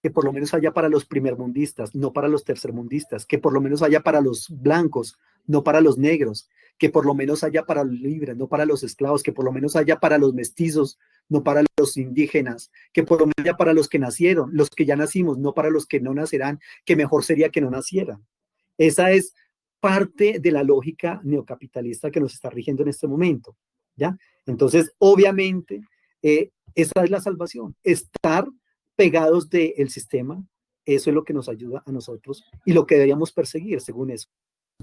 Que por lo menos haya para los primermundistas, no para los tercermundistas, que por lo menos haya para los blancos, no para los negros, que por lo menos haya para los libres, no para los esclavos, que por lo menos haya para los mestizos, no para los indígenas, que por lo menos haya para los que nacieron, los que ya nacimos, no para los que no nacerán, que mejor sería que no nacieran. Esa es parte de la lógica neocapitalista que nos está rigiendo en este momento, ¿ya? Entonces, obviamente, esa es la salvación, estar pegados del sistema. Eso es lo que nos ayuda a nosotros y lo que deberíamos perseguir según eso.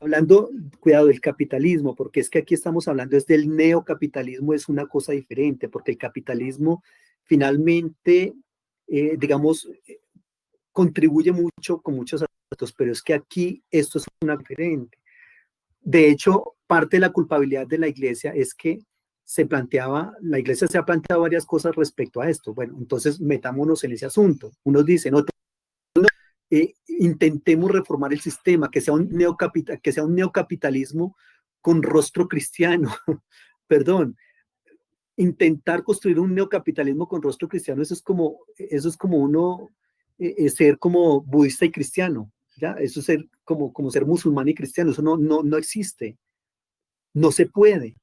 Hablando, cuidado, del capitalismo, porque es que aquí estamos hablando es del neocapitalismo, es una cosa diferente, porque el capitalismo finalmente, digamos, contribuye mucho con muchos aspectos, pero es que aquí esto es una diferente. De hecho, parte de la culpabilidad de la iglesia es que la iglesia se ha planteado varias cosas respecto a esto. Bueno, entonces metámonos en ese asunto. Unos dicen, intentemos reformar el sistema, que sea un neocapitalismo con rostro cristiano. Perdón, intentar construir un neocapitalismo con rostro cristiano, eso es como uno ser como budista y cristiano, ¿ya? Eso es ser como ser musulmán y cristiano, eso no existe, no se puede.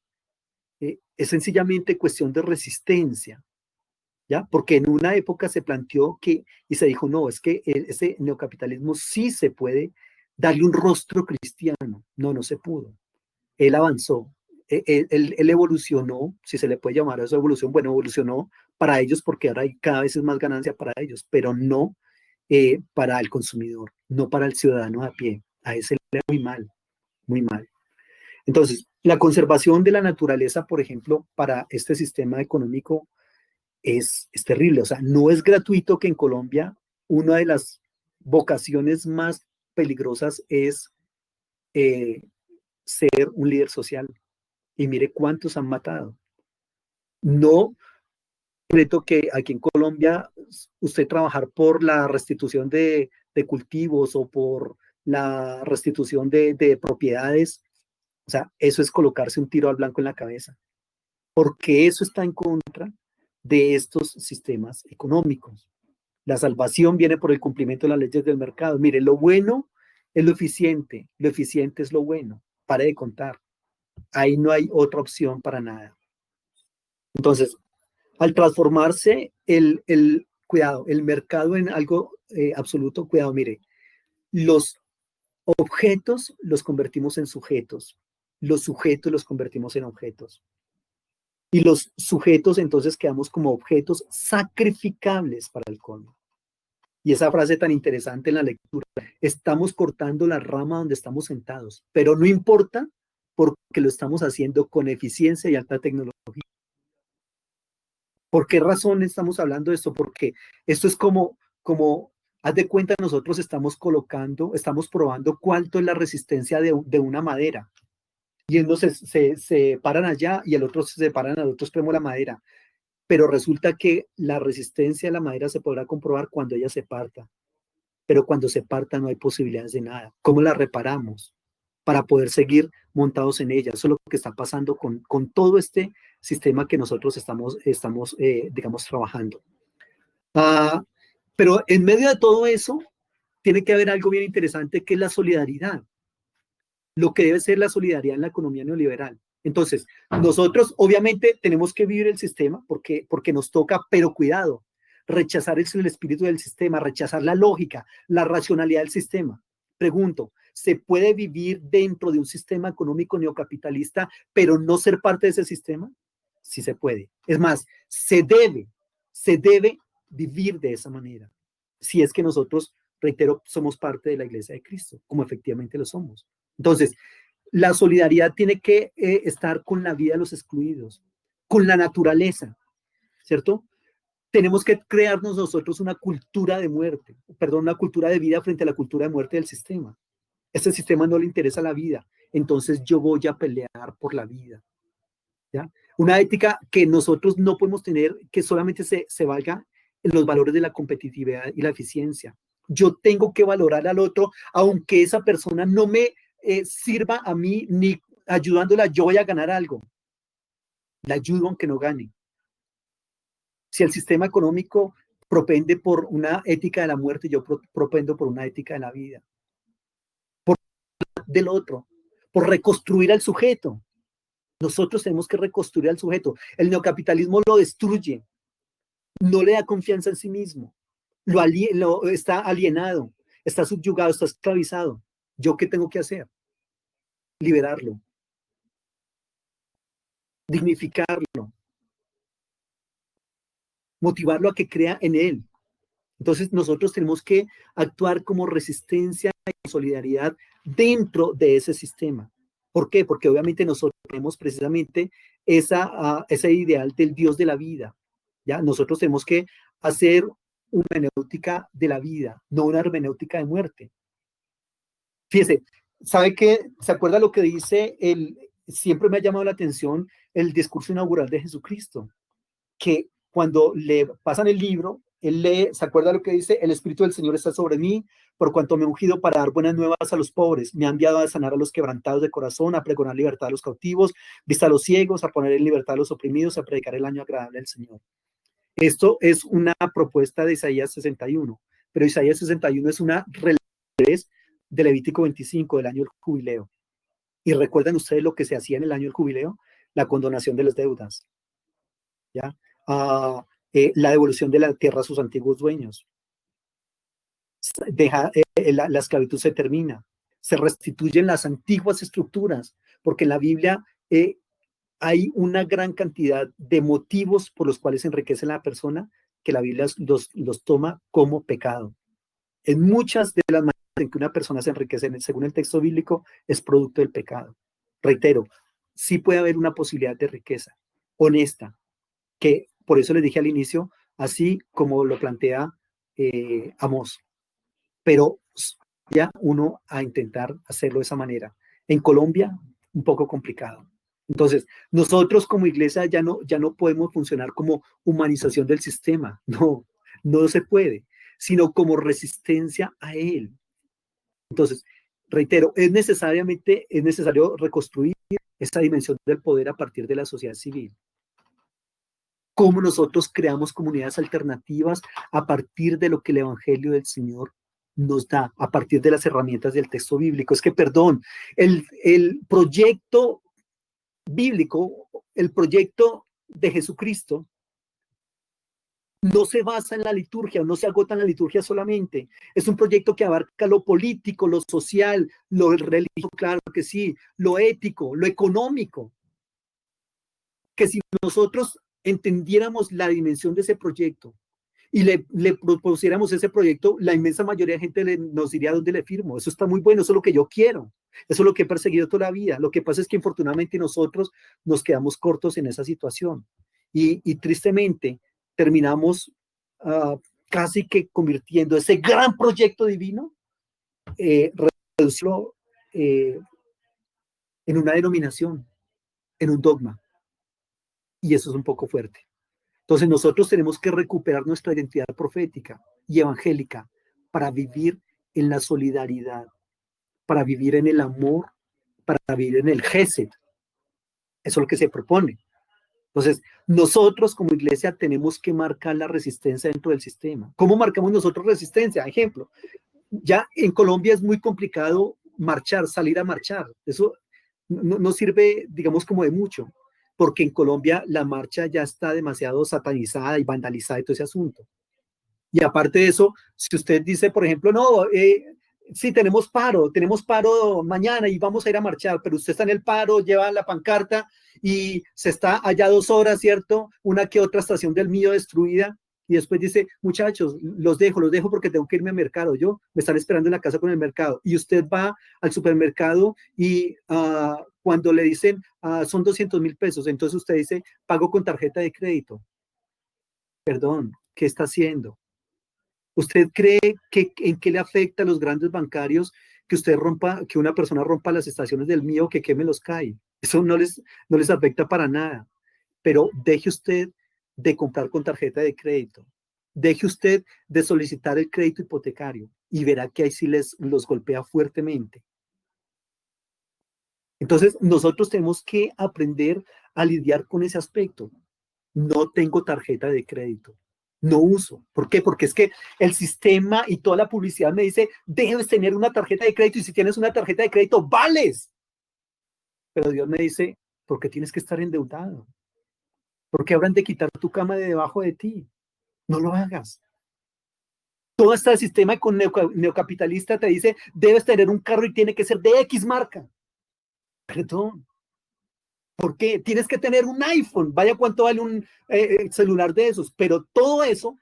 Es sencillamente cuestión de resistencia, ¿ya? Porque en una época se planteó y se dijo, no, es que ese neocapitalismo sí se puede darle un rostro cristiano. No se pudo. Él avanzó, él evolucionó, si se le puede llamar a eso evolución, bueno, evolucionó para ellos porque ahora hay cada vez es más ganancia para ellos, pero no para el consumidor, no para el ciudadano a pie. A ese le muy mal, muy mal. Entonces, la conservación de la naturaleza, por ejemplo, para este sistema económico es terrible. O sea, no es gratuito que en Colombia una de las vocaciones más peligrosas es ser un líder social. Y mire cuántos han matado. No creo que aquí en Colombia usted trabajar por la restitución de cultivos o por la restitución de propiedades, o sea, eso es colocarse un tiro al blanco en la cabeza, porque eso está en contra de estos sistemas económicos. La salvación viene por el cumplimiento de las leyes del mercado. Mire, lo bueno es lo eficiente es lo bueno. Pare de contar. Ahí no hay otra opción para nada. Entonces, al transformarse el mercado en algo absoluto, cuidado, mire, los objetos los convertimos en sujetos, los sujetos los convertimos en objetos. Y los sujetos entonces quedamos como objetos sacrificables para el colmo. Y esa frase tan interesante en la lectura, estamos cortando la rama donde estamos sentados, pero no importa porque lo estamos haciendo con eficiencia y alta tecnología. ¿Por qué razón estamos hablando de esto? Porque esto es como haz de cuenta, nosotros estamos probando cuánto es la resistencia de una madera. Y unos se paran allá y el otro se paran al otro extremo de la madera. Pero resulta que la resistencia de la madera se podrá comprobar cuando ella se parta. Pero cuando se parta no hay posibilidades de nada. ¿Cómo la reparamos? Para poder seguir montados en ella. Eso es lo que está pasando con todo este sistema que nosotros estamos digamos, trabajando. Pero en medio de todo eso, tiene que haber algo bien interesante que es la solidaridad. Lo que debe ser la solidaridad en la economía neoliberal. Entonces, nosotros obviamente tenemos que vivir el sistema porque nos toca, pero cuidado, rechazar el espíritu del sistema, rechazar la lógica, la racionalidad del sistema. Pregunto, ¿se puede vivir dentro de un sistema económico neocapitalista, pero no ser parte de ese sistema? Sí se puede. Es más, se debe vivir de esa manera. Si es que nosotros, reitero, somos parte de la Iglesia de Cristo, como efectivamente lo somos. Entonces, la solidaridad tiene que estar con la vida de los excluidos, con la naturaleza, ¿cierto? Tenemos que crearnos nosotros una cultura de muerte, perdón, una cultura de vida frente a la cultura de muerte del sistema. Este sistema no le interesa la vida, entonces yo voy a pelear por la vida, ¿ya? Una ética que nosotros no podemos tener, que solamente se valga en los valores de la competitividad y la eficiencia. Yo tengo que valorar al otro, aunque esa persona no me sirva a mí, ni ayudándola yo voy a ganar algo. La ayudo aunque no gane. Si el sistema económico propende por una ética de la muerte, yo propendo por una ética de la vida. Por del otro, por reconstruir al sujeto. Nosotros tenemos que reconstruir al sujeto. El neocapitalismo lo destruye, no le da confianza en sí mismo, está alienado, está subyugado, está esclavizado. ¿Yo qué tengo que hacer? Liberarlo, dignificarlo, motivarlo a que crea en él. Entonces nosotros tenemos que actuar como resistencia y solidaridad dentro de ese sistema. ¿Por qué? Porque obviamente nosotros tenemos precisamente ese ideal del Dios de la vida. ¿Ya? Nosotros tenemos que hacer una hermenéutica de la vida, no una hermenéutica de muerte. Fíjese, ¿Sabe qué? ¿Se acuerda lo que dice siempre me ha llamado la atención el discurso inaugural de Jesucristo? Que cuando le pasan el libro, él lee, ¿se acuerda lo que dice? El Espíritu del Señor está sobre mí, por cuanto me ha ungido para dar buenas nuevas a los pobres, me ha enviado a sanar a los quebrantados de corazón, a pregonar libertad a los cautivos, vista a los ciegos, a poner en libertad a los oprimidos, a predicar el año agradable del Señor. Esto es una propuesta de Isaías 61, pero Isaías 61 es una revés de Levítico 25, del año del jubileo. Y recuerdan ustedes lo que se hacía en el año del jubileo, la condonación de las deudas, ¿ya? La devolución de la tierra a sus antiguos dueños. La esclavitud se termina, se restituyen las antiguas estructuras, porque en la Biblia hay una gran cantidad de motivos por los cuales enriquece la persona que la Biblia los toma como pecado. En muchas de las maneras en que una persona se enriquece, según el texto bíblico, es producto del pecado. Reitero, sí puede haber una posibilidad de riqueza honesta, que por eso les dije al inicio, así como lo plantea Amós, pero ya uno a intentar hacerlo de esa manera. En Colombia, un poco complicado. Entonces, nosotros como iglesia ya no podemos funcionar como humanización del sistema, no se puede, sino como resistencia a él. Entonces, reitero, es necesario reconstruir esta dimensión del poder a partir de la sociedad civil. Cómo nosotros creamos comunidades alternativas a partir de lo que el Evangelio del Señor nos da, a partir de las herramientas del texto bíblico. Es que, perdón, el proyecto bíblico, el proyecto de Jesucristo, no se basa en la liturgia, no se agota en la liturgia solamente. Es un proyecto que abarca lo político, lo social, lo religioso, claro que sí, lo ético, lo económico. Que si nosotros entendiéramos la dimensión de ese proyecto y le propusiéramos ese proyecto, la inmensa mayoría de gente nos diría dónde le firmo. Eso está muy bueno, eso es lo que yo quiero. Eso es lo que he perseguido toda la vida. Lo que pasa es que infortunadamente nosotros nos quedamos cortos en esa situación. Y tristemente terminamos casi que convirtiendo ese gran proyecto divino, reducirlo en una denominación, en un dogma. Y eso es un poco fuerte. Entonces nosotros tenemos que recuperar nuestra identidad profética y evangélica para vivir en la solidaridad, para vivir en el amor, para vivir en el gesed. Eso es lo que se propone. Entonces, nosotros como iglesia tenemos que marcar la resistencia dentro del sistema. ¿Cómo marcamos nosotros resistencia? Ejemplo, ya en Colombia es muy complicado marchar, salir a marchar. Eso no sirve, digamos, como de mucho, porque en Colombia la marcha ya está demasiado satanizada y vandalizada y todo ese asunto. Y aparte de eso, si usted dice, por ejemplo, no, sí, tenemos paro mañana y vamos a ir a marchar, pero usted está en el paro, lleva la pancarta y se está allá 2 horas, ¿cierto? Una que otra estación del mío destruida. Y después dice, muchachos, los dejo porque tengo que irme al mercado. Me están esperando en la casa con el mercado. Y usted va al supermercado y cuando le dicen, son 200.000 pesos, entonces usted dice, pago con tarjeta de crédito. Perdón, ¿qué está haciendo? ¿Usted cree que en qué le afecta a los grandes bancarios que una persona rompa las estaciones del mío, que queme los CAI? Eso no les afecta para nada. Pero deje usted de comprar con tarjeta de crédito. Deje usted de solicitar el crédito hipotecario y verá que ahí sí los golpea fuertemente. Entonces, nosotros tenemos que aprender a lidiar con ese aspecto. No tengo tarjeta de crédito. No uso. ¿Por qué? Porque es que el sistema y toda la publicidad me dice, debes tener una tarjeta de crédito y si tienes una tarjeta de crédito, vales. Pero Dios me dice, ¿por qué tienes que estar endeudado? ¿Por qué habrán de quitar tu cama de debajo de ti? No lo hagas. Todo este sistema neocapitalista te dice, debes tener un carro y tiene que ser de X marca. Perdón. ¿Por qué? Tienes que tener un iPhone. Vaya cuánto vale un celular de esos. Pero todo eso,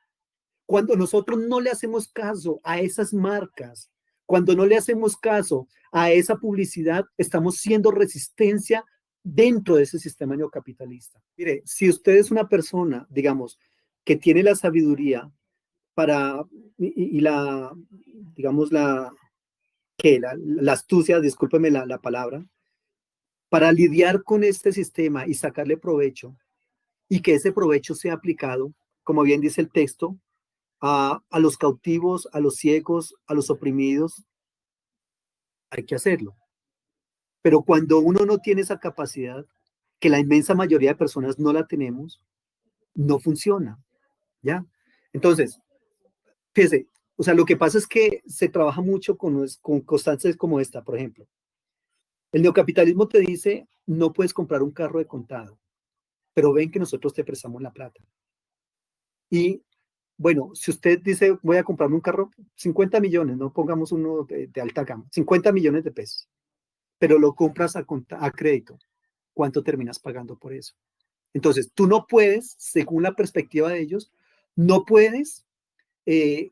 cuando nosotros no le hacemos caso a esas marcas, cuando no le hacemos caso a esa publicidad, estamos siendo resistencia dentro de ese sistema neocapitalista. Mire, si usted es una persona, digamos, que tiene la sabiduría para, y la, digamos, que la astucia, discúlpeme la palabra, para lidiar con este sistema y sacarle provecho y que ese provecho sea aplicado, como bien dice el texto, a los cautivos, a los ciegos, a los oprimidos, hay que hacerlo. Pero cuando uno no tiene esa capacidad, que la inmensa mayoría de personas no la tenemos, no funciona, ¿ya? Entonces, fíjese, o sea, lo que pasa es que se trabaja mucho con constancias como esta, por ejemplo. El neocapitalismo te dice, no puedes comprar un carro de contado, pero ven que nosotros te prestamos la plata. Y bueno, si usted dice, voy a comprarme un carro, 50 millones, no pongamos uno de alta gama, 50 millones de pesos, pero lo compras a crédito, ¿cuánto terminas pagando por eso? Entonces, tú no puedes, según la perspectiva de ellos, no puedes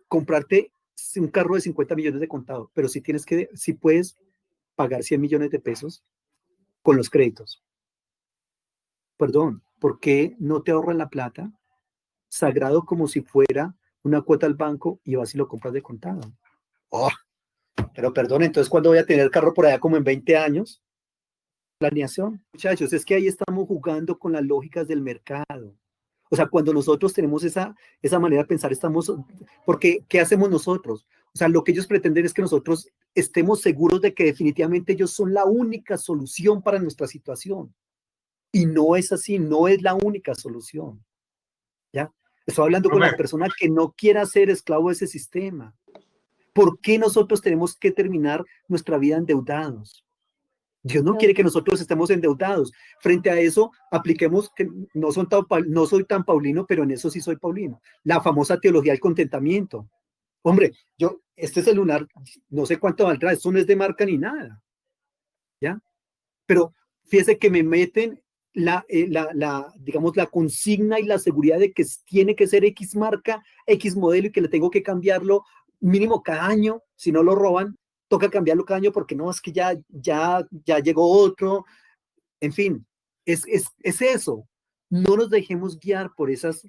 comprarte un carro de 50 millones de contado, pero sí puedes pagar 100 millones de pesos con los créditos. Perdón, ¿por qué no te ahorran la plata? Sagrado como si fuera una cuota al banco y vas y lo compras de contado. Oh, pero perdón, entonces ¿cuándo voy a tener carro por allá como en 20 años? Planeación. Muchachos, es que ahí estamos jugando con las lógicas del mercado. O sea, cuando nosotros tenemos esa manera de pensar, porque ¿qué hacemos nosotros? O sea, lo que ellos pretenden es que nosotros estemos seguros de que definitivamente ellos son la única solución para nuestra situación. Y no es así, no es la única solución. ¿Ya? Estoy hablando con la persona que no quiera ser esclavo de ese sistema. ¿Por qué nosotros tenemos que terminar nuestra vida endeudados? Dios no quiere que nosotros estemos endeudados. Frente a eso, apliquemos que no soy tan paulino, pero en eso sí soy paulino. La famosa teología del contentamiento. Hombre, este celular, no sé cuánto valdrá, esto no es de marca ni nada. ¿Ya? Pero fíjese que me meten digamos, la consigna y la seguridad de que tiene que ser X marca, X modelo y que le tengo que cambiarlo mínimo cada año, si no lo roban, toca cambiarlo cada año porque no, es que ya llegó otro, en fin, es eso. No nos dejemos guiar por esas,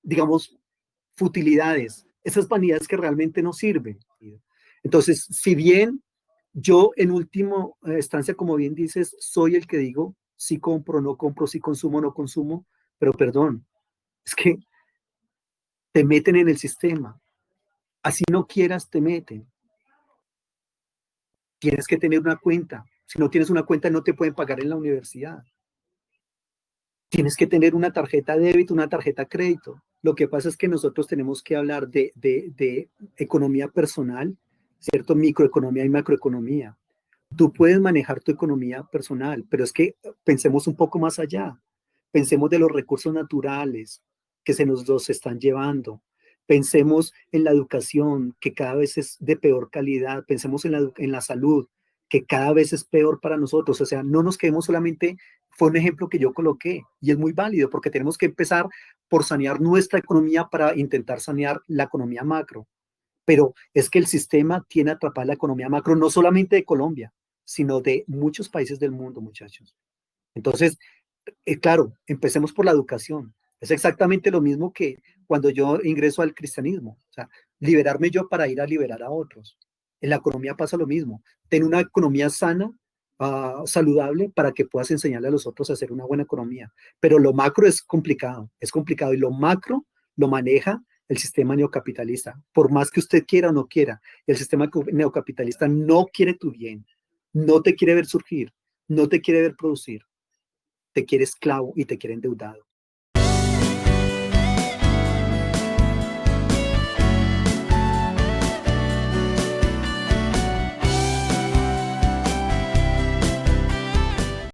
digamos, futilidades, esas vanidades que realmente no sirven. Entonces, si bien yo en última instancia, como bien dices, soy el que digo, sí compro, no compro, sí consumo, no consumo, pero perdón, es que te meten en el sistema, así no quieras, te meten. Tienes que tener una cuenta. Si no tienes una cuenta, no te pueden pagar en la universidad. Tienes que tener una tarjeta de débito, una tarjeta de crédito. Lo que pasa es que nosotros tenemos que hablar de economía personal, ¿cierto? Microeconomía y macroeconomía. Tú puedes manejar tu economía personal, pero es que pensemos un poco más allá. Pensemos de los recursos naturales que se nos los están llevando. Pensemos en la educación, que cada vez es de peor calidad. Pensemos en la salud, que cada vez es peor para nosotros. O sea, no nos quedemos solamente, fue un ejemplo que yo coloqué y es muy válido porque tenemos que empezar por sanear nuestra economía para intentar sanear la economía macro. Pero es que el sistema tiene atrapada la economía macro, no solamente de Colombia, sino de muchos países del mundo, muchachos. Entonces, claro, empecemos por la educación. Es exactamente lo mismo que cuando yo ingreso al cristianismo. O sea, liberarme yo para ir a liberar a otros. En la economía pasa lo mismo. Ten una economía sana, saludable, para que puedas enseñarle a los otros a hacer una buena economía. Pero lo macro es complicado y lo macro lo maneja el sistema neocapitalista. Por más que usted quiera o no quiera, el sistema neocapitalista no quiere tu bien, no te quiere ver surgir, no te quiere ver producir, te quiere esclavo y te quiere endeudado.